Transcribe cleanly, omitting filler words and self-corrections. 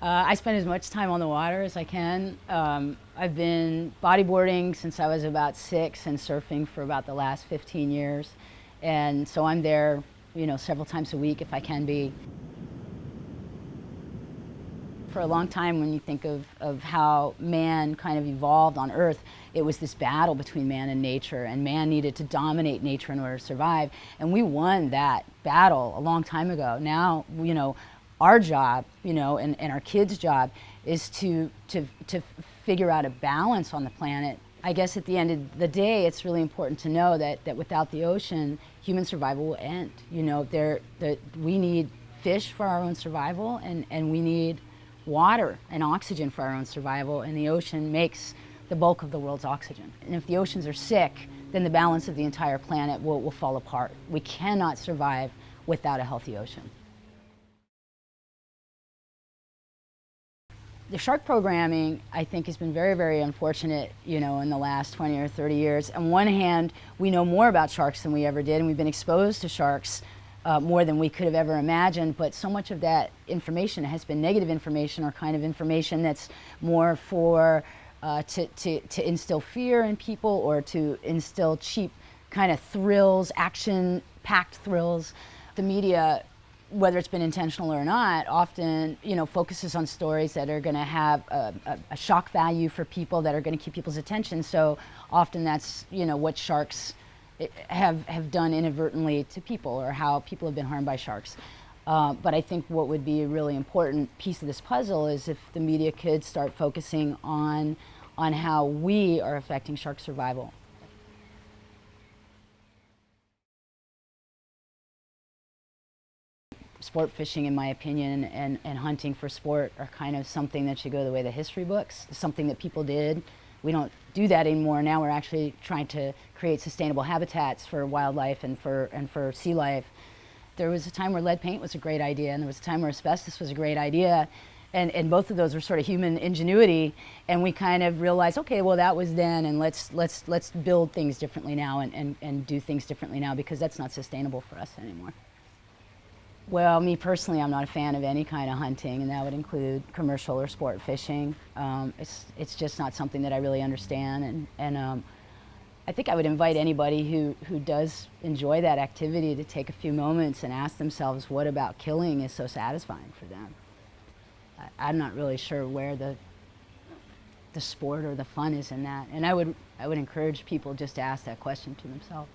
I spend as much time on the water as I can. I've been bodyboarding since I was about 6 and surfing for about the last 15 years. And so I'm there, several times a week if I can be. For a long time, when you think of how man kind of evolved on Earth, it was this battle between man and nature, and man needed to dominate nature in order to survive. And we won that battle a long time ago. Now, our job, and our kids' job is to figure out a balance on the planet. I guess at the end of the day, it's really important to know that without the ocean, human survival will end. We need fish for our own survival, and we need water and oxygen for our own survival, and the ocean makes the bulk of the world's oxygen. And if the oceans are sick, then the balance of the entire planet will fall apart. We cannot survive without a healthy ocean. The shark programming, I think, has been very, very unfortunate, in the last 20 or 30 years. On one hand, we know more about sharks than we ever did, and we've been exposed to sharks more than we could have ever imagined, but so much of that information has been negative information, or kind of information that's more for to instill fear in people, or to instill cheap kind of thrills, action-packed thrills. The media, whether it's been intentional or not, often focuses on stories that are going to have a shock value for people, that are going to keep people's attention. So often that's what sharks have done inadvertently to people, or how people have been harmed by sharks. But I think what would be a really important piece of this puzzle is if the media could start focusing on how we are affecting shark survival. Sport fishing, in my opinion, and hunting for sport are kind of something that should go the way of the history books. It's something that people did. We don't do that anymore. Now we're actually trying to create sustainable habitats for wildlife and for sea life. There was a time where lead paint was a great idea, and there was a time where asbestos was a great idea, and both of those were sort of human ingenuity. And we kind of realized, okay, well, that was then, and let's build things differently now, and do things differently now, because that's not sustainable for us anymore. Well, me personally, I'm not a fan of any kind of hunting, and that would include commercial or sport fishing. It's just not something that I really understand, and I think I would invite anybody who does enjoy that activity to take a few moments and ask themselves, what about killing is so satisfying for them? I'm not really sure where the sport or the fun is in that, and I would encourage people just to ask that question to themselves.